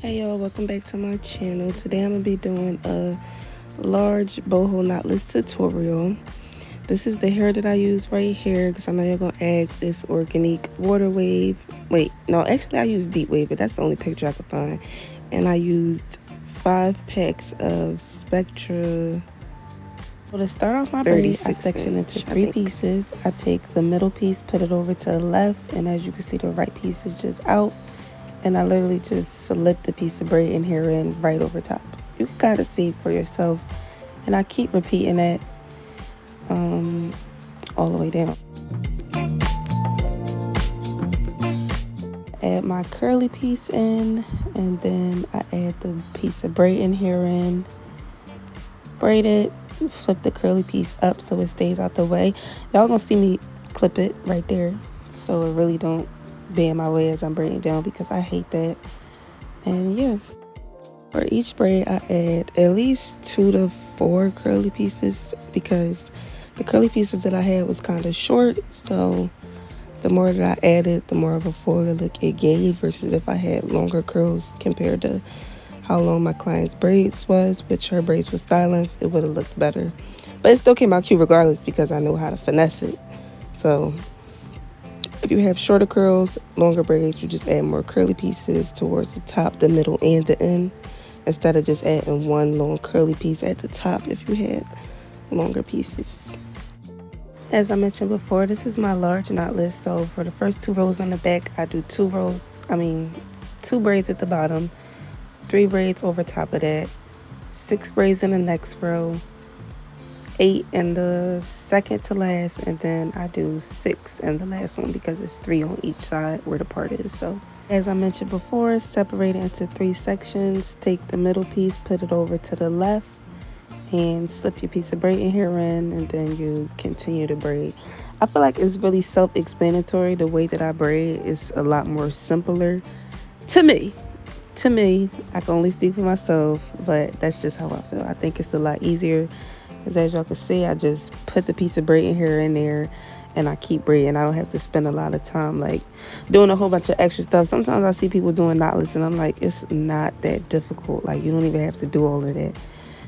Hey y'all, welcome back to my channel. Today I'm going to be doing a large boho knotless tutorial. This is the hair that I use right here because I know you're going to ask. It's organic water wave. Wait, no, actually I use deep wave, but that's the only picture I could find. And I used 5 packs of Spectra. So to start off my braid, I section into 3 pieces. I take the middle piece, put it over to the left, and as you can see, the right piece is just out. And I literally just slip the piece of braid in here and right over top. You can kind of see for yourself. And I keep repeating that all the way down. Add my curly piece in, and then I add the piece of braid in here in. Braid it, flip the curly piece up so it stays out the way. Y'all gonna see me clip it right there so it really don't be in my way as I'm braiding down, because I hate that. And yeah, for each braid I add at least 2 to 4 curly pieces, because the curly pieces that I had was kind of short, so the more that I added, the more of a fuller look it gave, versus if I had longer curls compared to how long my client's braids was, which her braids was styling, it would have looked better. But it still came out cute regardless because I know how to finesse it. So if you have shorter curls, longer braids, you just add more curly pieces towards the top, the middle, and the end, instead of just adding one long curly piece at the top if you had longer pieces. As I mentioned before, this is my large knotless, so for the first 2 rows on the back, I do 2 braids at the bottom, 3 braids over top of that, 6 braids in the next row, 8 in the second to last, and then I do 6 in the last one because it's 3 on each side where the part is. So as I mentioned before, separate it into 3 sections. Take the middle piece, put it over to the left, and slip your piece of braid in here in, and then you continue to braid. I feel like it's really self-explanatory. The way that I braid is a lot more simpler to me. I can only speak for myself, but that's just how I feel. I think it's a lot easier, because as y'all can see, I just put the piece of braid in here in there, and I keep braiding. I don't have to spend a lot of time like doing a whole bunch of extra stuff. Sometimes I see people doing knotless, and I'm like, it's not that difficult. Like, you don't even have to do all of that.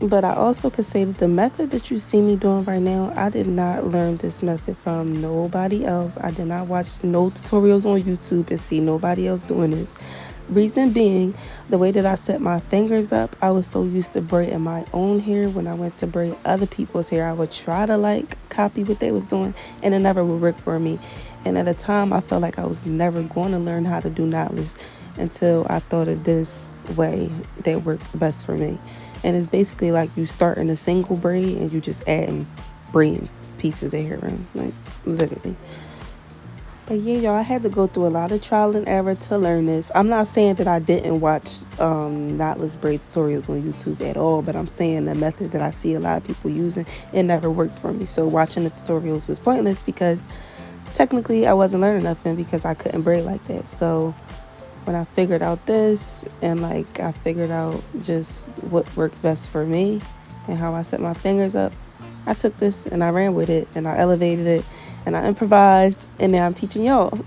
But I also could say that the method that you see me doing right now, I did not learn this method from nobody else. I did not watch no tutorials on YouTube and see nobody else doing this. Reason being, the way that I set my fingers up, I was so used to braiding my own hair. When I went to braid other people's hair, I would try to like copy what they was doing, and it never would work for me. And at the time, I felt like I was never going to learn how to do knotless until I thought of this way that worked best for me. And it's basically like you start in a single braid and you just add braid pieces of hair in, like literally. But yeah, y'all, I had to go through a lot of trial and error to learn this. I'm not saying that I didn't watch knotless braid tutorials on YouTube at all, but I'm saying the method that I see a lot of people using, it never worked for me. So watching the tutorials was pointless, because technically I wasn't learning nothing because I couldn't braid like that. So when I figured out this, and like I figured out just what worked best for me and how I set my fingers up, I took this and I ran with it, and I elevated it, and I improvised, and now I'm teaching y'all.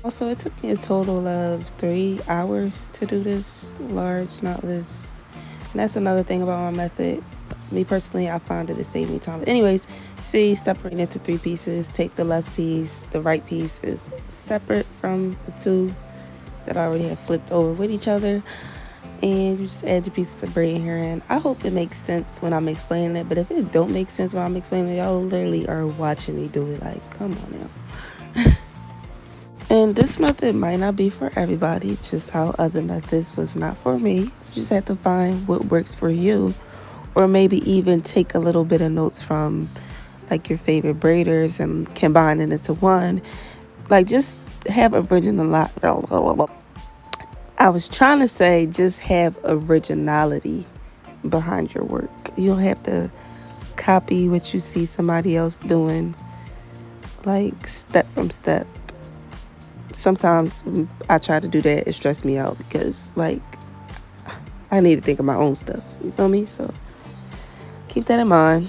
Also, it took me a total of 3 hours to do this large knotless. And that's another thing about my method. Me personally, I found that it saved me time. But anyways, see, separate into 3 pieces. Take the left piece. The right piece is separate from the 2 that I already have flipped over with each other. And you just add your pieces of braid in here. And I hope it makes sense when I'm explaining it. But if it don't make sense when I'm explaining it, y'all literally are watching me do it. Like, come on now. And this method might not be for everybody, just how other methods was not for me. You just have to find what works for you, or maybe even take a little bit of notes from like your favorite braiders and combine it into one. Like, just have original. I was trying to say just have originality behind your work. You don't have to copy what you see somebody else doing, like step from step. sometimes I try to do that, it stressed me out because, like, I need to think of my own stuff. You feel me? So keep that in mind.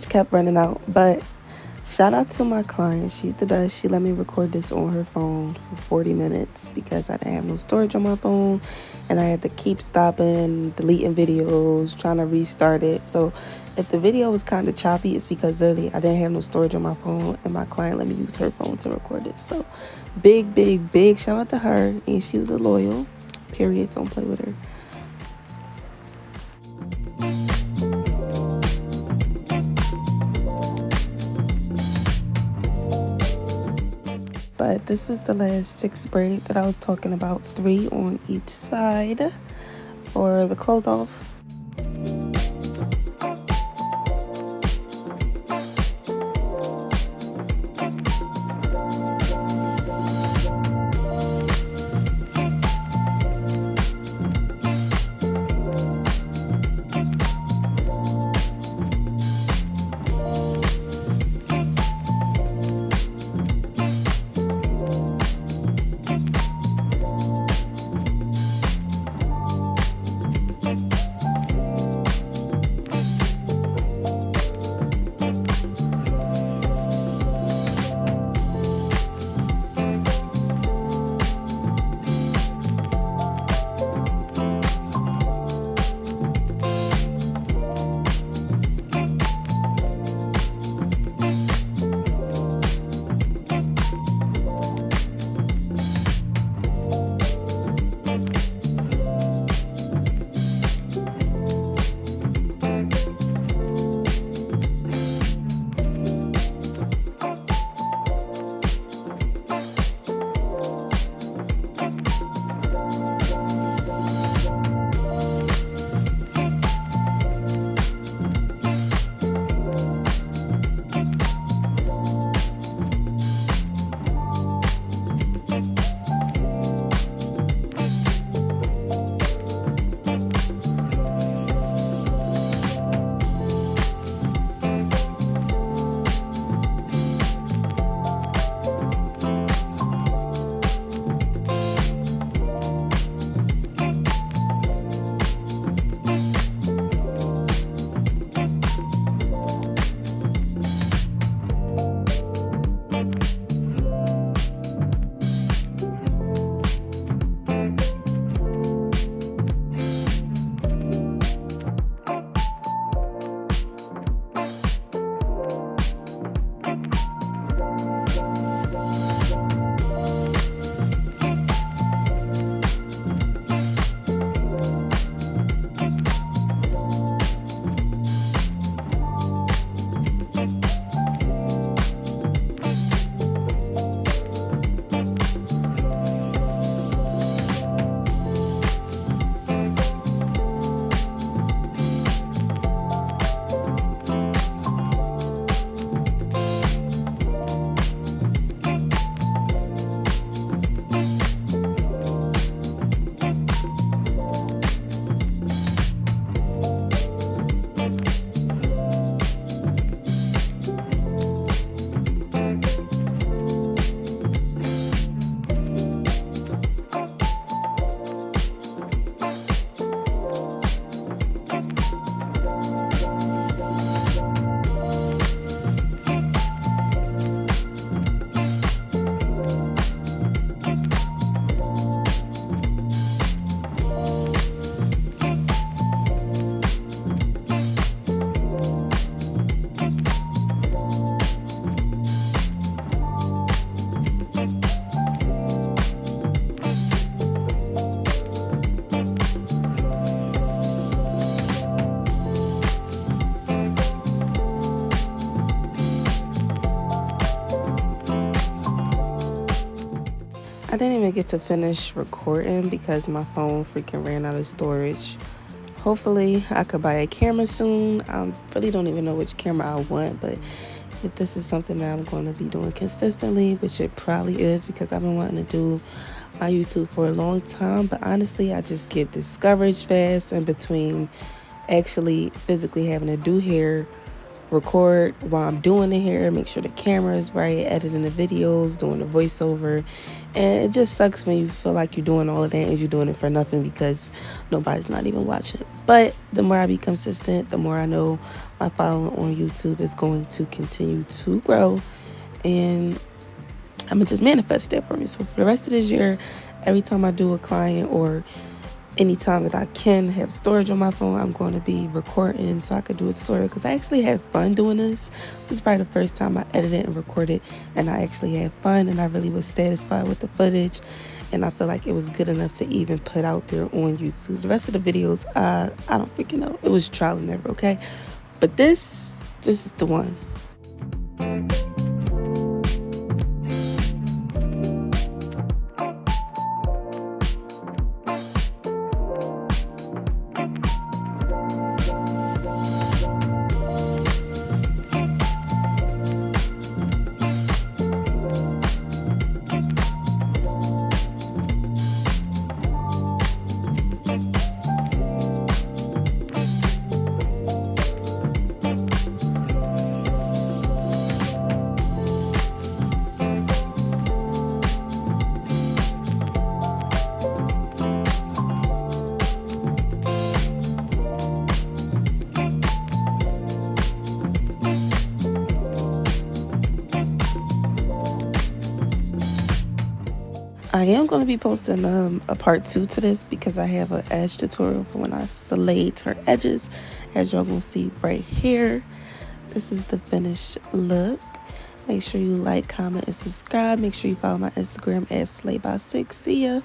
storage kept running out. But shout out to my client. She's the best. She let me record this on her phone for 40 minutes because I didn't have no storage on my phone. And I had to keep stopping, deleting videos, trying to restart it. So if the video was kind of choppy, it's because literally I didn't have no storage on my phone. And my client let me use her phone to record it. So big shout out to her. And she's a loyal. Period. Don't play with her. But this is the last 6 braids that I was talking about, 3 on each side for the close off. I didn't even get to finish recording because my phone freaking ran out of storage. Hopefully I could buy a camera soon. I really don't even know which camera I want, but if this is something that I'm going to be doing consistently, which it probably is because I've been wanting to do my YouTube for a long time, but honestly I just get discouraged fast in between actually physically having to do hair record while I'm doing the hair, make sure the camera is right, editing the videos, doing the voiceover. And it just sucks when you feel like you're doing all of that and you're doing it for nothing because nobody's not even watching. But the more I be consistent, the more I know my following on YouTube is going to continue to grow, and I'm gonna just manifest that for me. So for the rest of this year, every time I do a client or anytime that I can have storage on my phone, I'm going to be recording so I could do a story, because I actually had fun doing this. This is probably the first time I edited and recorded and I actually had fun, and I really was satisfied with the footage, and I feel like it was good enough to even put out there on YouTube. The rest of the videos, I don't freaking know. It was trial and error, okay? But this is the one. I am going to be posting a part 2 to this, because I have an edge tutorial for when I slayed her edges, as y'all going to see right here. This is the finished look. Make sure you like, comment, and subscribe. Make sure you follow my Instagram at slay by 6. See ya.